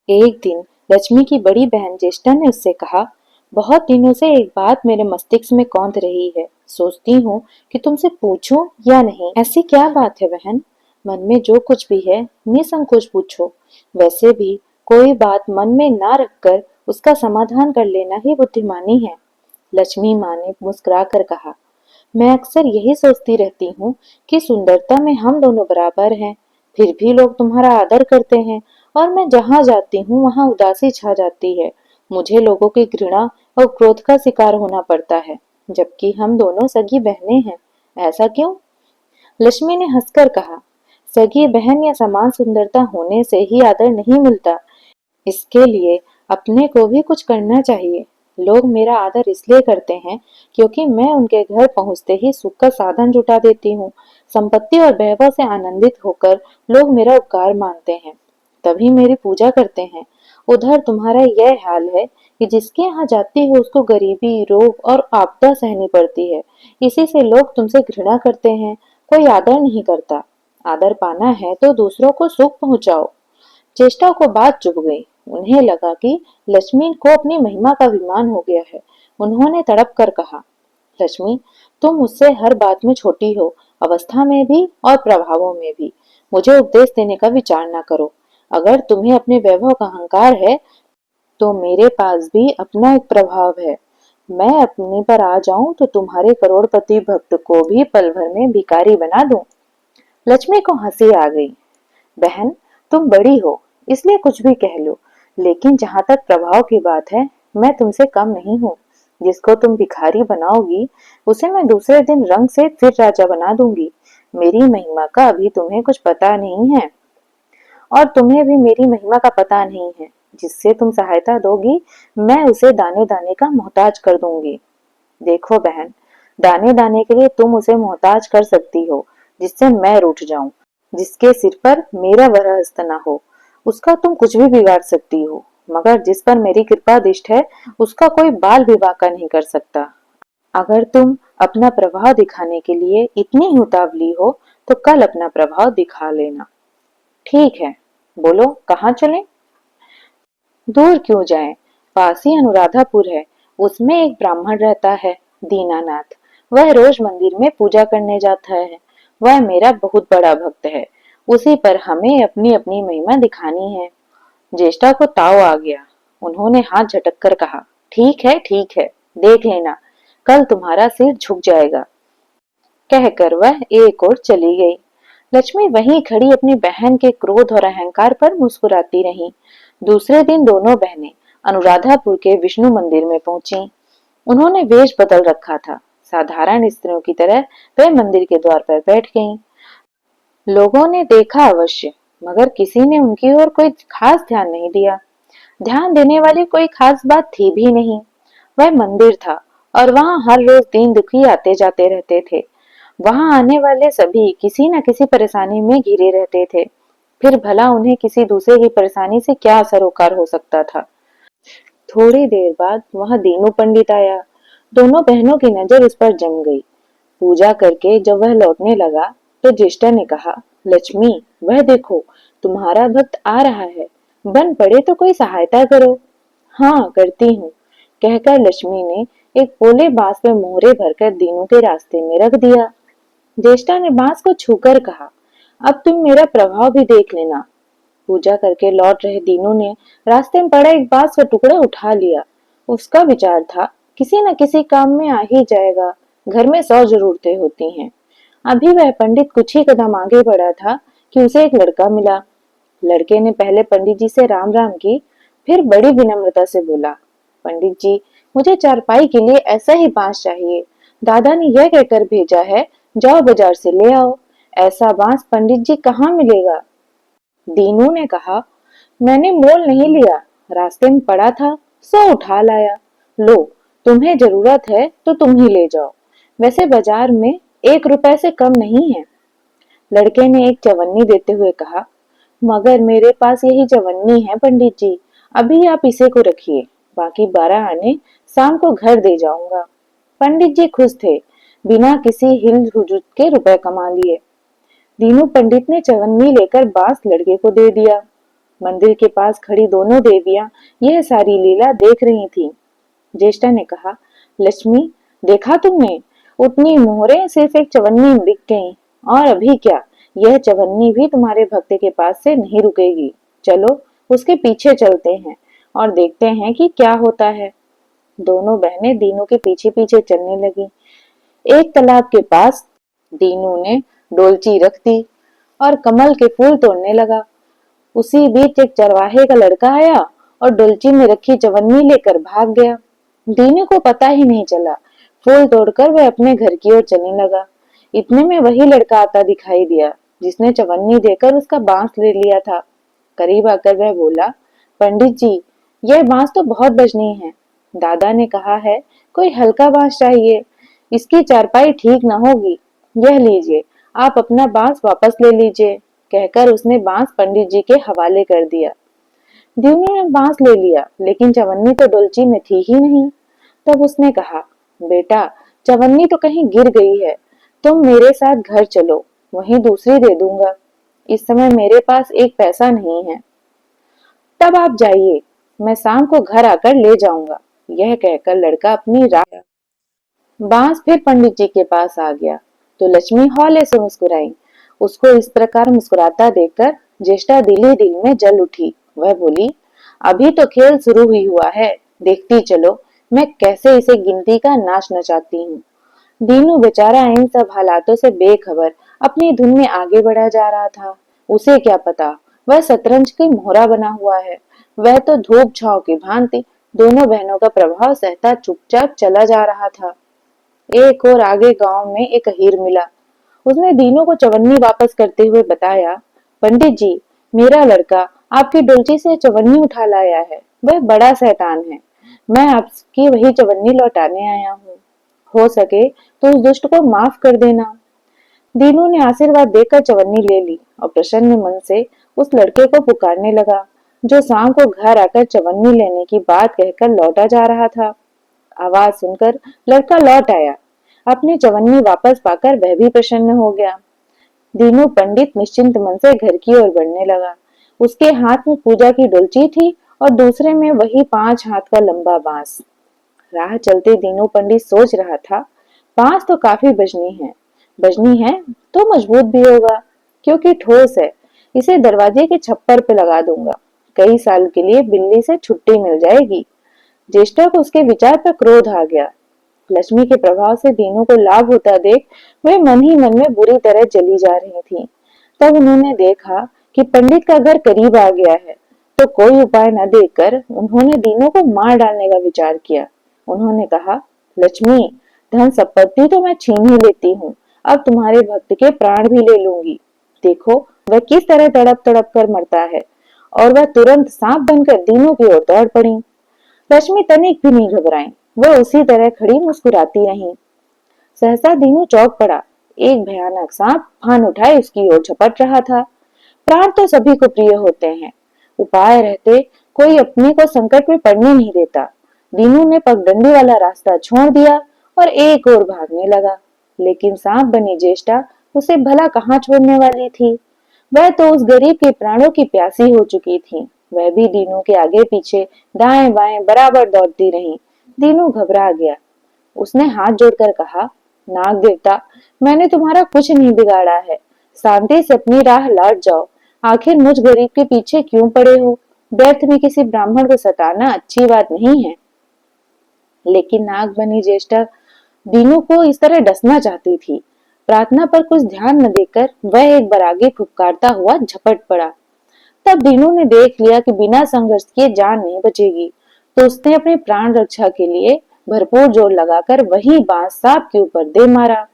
एक दिन लक्ष्मी की बड़ी बहन ज्येष्ठा ने उससे कहा, बहुत दिनों से एक बात मेरे मस्तिष्क में कौंध रही है। सोचती हूँ कि तुमसे पूछूं या नहीं। ऐसी क्या बात है बहन? मन में जो कुछ भी है निसंकोच पूछो। वैसे भी कोई बात मन में ना रखकर उसका समाधान कर लेना ही बुद्धिमानी है। लक्ष्मी माँ ने मुस्कुरा कर कहा, मैं अक्सर यही सोचती रहती हूँ कि सुंदरता में हम दोनों बराबर हैं, फिर भी लोग तुम्हारा आदर करते हैं और मैं जहाँ जाती हूँ वहाँ उदासी छा जाती है। मुझे लोगों की घृणा और क्रोध का शिकार होना पड़ता है, जबकि हम दोनों सगी बहनें हैं। ऐसा क्यों? लक्ष्मी ने हंसकर कहा, सगी बहन या समान सुंदरता होने से ही आदर नहीं मिलता। इसके लिए अपने को भी कुछ करना चाहिए। लोग मेरा आदर इसलिए करते हैं क्योंकि मैं उनके घर पहुंचते ही सुख का साधन जुटा देती हूँ। संपत्ति और वैभव से आनंदित होकर लोग मेरा उपकार मानते हैं, तभी मेरी पूजा करते हैं। उधर तुम्हारा यह हाल है कि जिसके यहाँ जाती हो उसको गरीबी, रोग और आपदा सहनी पड़ती है। इसी से लोग तुमसे घृणा करते हैं, कोई आदर नहीं करता। आदर पाना है तो दूसरों को सुख पहुंचाओ। चेष्टा को बात चुभ गई। उन्हें लगा कि लक्ष्मी को अपनी महिमा का अभिमान हो गया है। उन्होंने तड़प कर कहा, लक्ष्मी, तुम मुझसे हर बात में छोटी हो, अवस्था में भी और प्रभावों में भी। मुझे उपदेश देने का विचार न करो। अगर तुम्हें अपने वैभव का अहंकार है तो मेरे पास भी अपना एक प्रभाव है। मैं अपने पर आ जाऊं तो तुम्हारे करोड़पति भक्त को भी पल भर में भिखारी बना दूं। लक्ष्मी को हंसी आ गई। बहन, तुम बड़ी हो इसलिए कुछ भी कह लो, लेकिन जहां तक प्रभाव की बात है, मैं तुमसे कम नहीं हूँ। जिसको तुम भिखारी बनाओगी उसे मैं दूसरे दिन रंग से फिर राजा बना दूंगी। मेरी महिमा का अभी तुम्हें कुछ पता नहीं है और तुम्हें भी मेरी महिमा का पता नहीं है। जिससे तुम सहायता दोगी मैं उसे दाने दाने का मोहताज कर दूंगी। देखो बहन, दाने दाने के लिए तुम उसे मोहताज कर सकती हो, जिससे मैं रूठ जाऊं। जिसके सिर पर मेरा वरहस्त न हो उसका तुम कुछ भी बिगाड़ सकती हो, मगर जिस पर मेरी कृपा दृष्ट है उसका कोई बाल भी बांका नहीं कर सकता। अगर तुम अपना प्रभाव दिखाने के लिए इतनी ही उतावली हो तो कल अपना प्रभाव दिखा लेना। ठीक है, बोलो कहाँ चलें? दूर क्यों जाएं? पास ही अनुराधापुर है। उसमें एक ब्राह्मण रहता है, दीनानाथ। वह रोज मंदिर में पूजा करने जाता है। वह मेरा बहुत बड़ा भक्त है। उसी पर हमें अपनी अपनी महिमा दिखानी है। ज्येष्ठा को ताव आ गया। उन्होंने हाथ झटक कर कहा, ठीक है, देख लेना, कल तुम्हारा सिर झुक जाएगा। कहकर वह एक ओर चली गई। लक्ष्मी वहीं खड़ी अपनी बहन के क्रोध और अहंकार पर मुस्कुराती रही। दूसरे दिन दोनों बहनें अनुराधापुर के विष्णु मंदिर में पहुंची। उन्होंने वेश बदल रखा था। साधारण स्त्रियों की तरह वे मंदिर के द्वार पर बैठ गईं। लोगों ने देखा अवश्य, मगर किसी ने उनकी ओर कोई खास ध्यान नहीं दिया। ध्यान देने वाली कोई खास बात थी भी नहीं। वह मंदिर था और वहां हर रोज दीन दुखी आते जाते रहते थे। वहां आने वाले सभी किसी न किसी परेशानी में घिरे रहते थे। फिर भला उन्हें किसी दूसरे की परेशानी से क्या सरोकार हो सकता था? थोड़ी देर बाद वहां दीनू पंडित आया। दोनों बहनों की नजर उस पर जम गई। पूजा करके जब वह लौटने लगा तो ज्येष्ठा ने कहा, लक्ष्मी, वह देखो, तुम्हारा भक्त आ रहा है। बन पड़े तो कोई सहायता करो। हाँ, करती हूँ, कहकर लक्ष्मी ने एक पोले बांस में मोहरे भरकर दीनू के रास्ते में रख दिया। ज्येष्ठा ने बांस को छूकर कहा, अब तुम मेरा प्रभाव भी देख लेना। पूजा करके लौट रहे दीनू ने रास्ते में पड़ा एक बांस का टुकड़ा उठा लिया। उसका विचार था, किसी न किसी काम में आ ही जाएगा। घर में 100 जरूरतें होती हैं। अभी वह पंडित कुछ ही कदम आगे बढ़ा था कि उसे एक लड़का मिला। लड़के ने पहले पंडित जी से राम राम की, फिर बड़ी विनम्रता से बोला, पंडित जी, मुझे चारपाई के लिए ऐसा ही बांस चाहिए। दादा ने यह कहकर भेजा है, जाओ बाजार से ले आओ। ऐसा बांस पंडित जी कहाँ मिलेगा? दीनू ने कहा, मैंने मोल नहीं लिया, रास्ते में पड़ा था सो उठा लाया। लो, तुम्हें जरूरत है तो तुम ही ले जाओ। वैसे बाजार में 1 रुपए से कम नहीं है। लड़के ने एक चवन्नी देते हुए कहा, मगर मेरे पास यही चवन्नी है पंडित जी, अभी आप इसे को रखिए, बाकी 12 आने शाम को घर दे जाऊंगा। पंडित जी खुश थे, बिना किसी हिल हुजूत के रुपए कमा लिए। दीनू पंडित ने चवन्नी लेकर बांस लड़के को दे दिया। मंदिर के पास खड़ी दोनों देवियां यह सारी लीला देख रही थीं। ज्येष्ठा ने कहा, लक्ष्मी, देखा तुमने, उतनी मोहरें सिर्फ एक चवन्नी में बिक गईं। और अभी क्या, यह चवन्नी भी तुम्हारे भक्त के पास से नहीं रुकेगी। चलो उसके पीछे चलते हैं और देखते हैं कि क्या होता है। दोनों बहनें दीनू के पीछे पीछे चलने लगी। एक तालाब के पास दीनू ने डोलची रख दी और कमल के फूल तोड़ने लगा। उसी बीच एक चरवाहे का लड़का आया और डोलची में रखी चवन्नी लेकर भाग गया। दीनू को पता ही नहीं चला। फूल तोड़कर वह अपने घर की ओर चलने लगा। इतने में वही लड़का आता दिखाई दिया जिसने चवन्नी देकर उसका बांस ले लिया था। करीब आकर वह बोला, पंडित जी, यह बांस तो बहुत बजनी है। दादा ने कहा है कोई हल्का बांस चाहिए, इसकी चारपाई ठीक न होगी। यह लीजिए, आप अपना बांस वापस ले लीजिए, कहकर उसने बांस पंडित जी के हवाले कर दिया। दीनू ने बांस ले लिया, लेकिन चवन्नी तो डोलची में थी ही नहीं। तब उसने कहा, बेटा, चवन्नी तो कहीं गिर गई है, तुम मेरे साथ घर चलो, वहीं दूसरी दे दूंगा। इस समय मेरे पास एक पैसा नहीं है। तब आप जाइए, मैं शाम को घर आकर ले जाऊंगा। यह कहकर लड़का अपनी राह बांस फिर पंडित जी के पास आ गया तो लक्ष्मी हौले से मुस्कुराई। उसको इस प्रकार मुस्कुराता देखकर ज्येष्ठा दिल ही दिल में जल उठी। वह बोली, अभी तो खेल शुरू ही हुआ है, देखती चलो मैं कैसे इसे गिनती का नाच नचाती हूँ। दीनू बेचारा इन सब हालातों से बेखबर अपनी धुन में आगे बढ़ा जा रहा था। उसे क्या पता वह शतरंज की मोहरा बना हुआ है। वह तो धूप छांव की भांति दोनों बहनों का प्रभाव सहता चुपचाप चला जा रहा था। एक और आगे गांव में एक हीर मिला। उसने दीनू को चवन्नी वापस करते हुए बताया, पंडित जी, मेरा लड़का आपकी डोलची से चवन्नी उठा लाया है। वह बड़ा शैतान है। मैं आपकी वही चवन्नी लौटाने आया हूँ। हो सके तो उस दुष्ट को माफ कर देना। दीनू ने आशीर्वाद देकर चवन्नी ले ली और प्रसन्न मन से उस लड़के को पुकारने लगा जो शाम को घर आकर चवन्नी लेने की बात कहकर लौटा जा रहा था। आवाज सुनकर लड़का लौट आया। अपनी चवन्नी वापस पाकर वह भी प्रसन्न हो गया। दीनू पंडित निश्चिंत मन से घर की ओर बढ़ने लगा। उसके हाथ में पूजा की डोलची थी और दूसरे में वही 5 हाथ का लंबा बांस। राह चलते दीनू पंडित सोच रहा था, बांस तो काफी बजनी है तो मजबूत भी होगा क्योंकि ठोस है। इसे दरवाजे के छप्पर पे लगा दूंगा, कई साल के लिए बिल्ली से छुट्टी मिल जाएगी। ज्येष्ठा को उसके विचार पर क्रोध आ गया। लक्ष्मी के प्रभाव से दीनू को लाभ होता देख वे मन ही मन में बुरी तरह जली जा रही थी। तब उन्होंने देखा कि पंडित का घर करीब आ गया है, तो कोई उपाय न देखकर उन्होंने दीनू को मार डालने का विचार किया। उन्होंने कहा, लक्ष्मी, धन संपत्ति तो मैं छीन ही लेती हूँ, अब तुम्हारे भक्त के प्राण भी ले लूंगी। देखो वह किस तरह तड़प तड़प कर मरता है। और वह तुरंत सांप बनकर दीनू की ओर दौड़ पड़ी। रश्मि तनिक भी नहीं घबराई, वह उसी तरह खड़ी मुस्कुराती रही। सहसा दीनू चौंक पड़ा। एक भयानक सांप फान उठाए उसकी ओर झपट रहा था। प्राण तो सभी को प्रिय होते हैं, उपाय रहते कोई अपने को संकट में पड़ने नहीं देता। दीनू ने पगडंडी वाला रास्ता छोड़ दिया और एक ओर भागने लगा, लेकिन सांप बनी ज्येष्ठा उसे भला कहाँ छोड़ने वाली थी। वह तो उस गरीब के प्राणों की प्यासी हो चुकी थी। वह भी दीनू के आगे पीछे दाएं बाएं बराबर दौड़ती रही। दीनू घबरा गया। उसने हाथ जोड़कर कहा, नाग देवता, मैंने तुम्हारा कुछ नहीं बिगाड़ा है, शांति से अपनी राह लौट जाओ। आखिर मुझ गरीब के पीछे क्यों पड़े हो? व्यर्थ में किसी ब्राह्मण को सताना अच्छी बात नहीं है। लेकिन नाग बनी ज्येष्ठा दीनू को इस तरह डसना चाहती थी। प्रार्थना पर कुछ ध्यान न देकर वह एक बार आगे फुफकारता हुआ झपट पड़ा। तब दीनू ने देख लिया कि बिना संघर्ष किए जान नहीं बचेगी, तो उसने अपने प्राण रक्षा के लिए भरपूर जोर लगाकर वही बांस सांप के ऊपर दे मारा।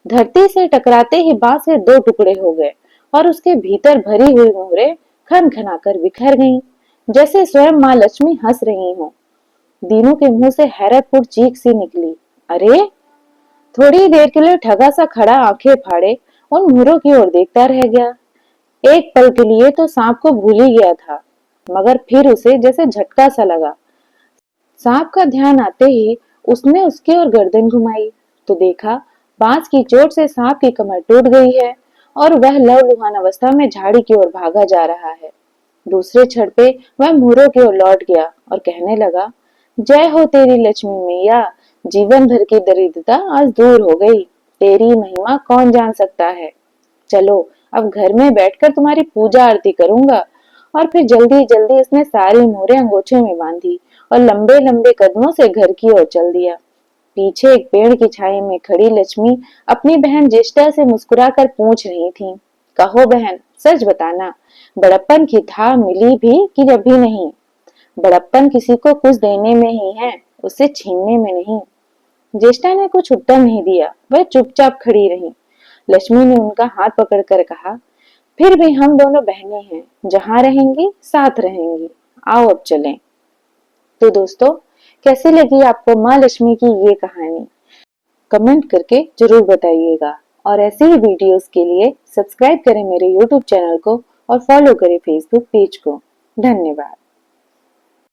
धरती से टकराते ही बांस के 2 टुकड़े हो गए और उसके भीतर भरी हुई मोहरें खन खनाकर बिखर गईं, जैसे स्वयं माँ लक्ष्मी हंस रही हो। दीनू के मुंह से हैरतपुर चीख सी निकली, अरे! थोड़ी देर के लिए ठगा सा खड़ा आंखें फाड़े उन मोहरों की ओर देखता रह गया। एक पल के लिए तो सांप को भूल ही गया था, मगर फिर उसे जैसे झटका सा लगा। सांप का ध्यान आते ही उसने उसकी ओर गर्दन घुमाई तो देखा बांस की चोट से सांप की कमर टूट गई है और वह लहूलुहान अवस्था में झाड़ी की ओर भागा जा रहा है। दूसरे क्षण पे वह मोरों की ओर लौट गया और कहने लगा, जय हो तेरी लक्ष्मी मैया, जीवन भर की दरिद्रता आज दूर हो गई। तेरी महिमा कौन जान सकता है। चलो अब घर में बैठकर तुम्हारी पूजा आरती करूंगा। और फिर जल्दी जल्दी उसने सारी मोहरें अंगोछे में बांधी और लंबे लंबे कदमों से घर की ओर चल दिया। पीछे एक पेड़ की छाया में खड़ी लक्ष्मी अपनी बहन ज्येष्ठा से मुस्कुराकर पूछ रही थी, कहो बहन, सच बताना, बड़प्पन की था मिली भी कि अभी नहीं। बड़प्पन किसी को कुछ देने में ही है, उसे छीनने में नहीं। ज्येष्ठा ने कुछ उत्तर नहीं दिया, वह चुपचाप खड़ी रही। लक्ष्मी ने उनका हाथ पकड़कर कहा, फिर भी हम दोनों बहनें हैं, जहां रहेंगी साथ रहेंगी। आओ अब चलें। तो दोस्तों, कैसी लगी आपको माँ लक्ष्मी की ये कहानी? कमेंट करके जरूर बताइएगा। और ऐसे ही वीडियोस के लिए सब्सक्राइब करें मेरे YouTube चैनल को और फॉलो करें Facebook पेज को। धन्यवाद।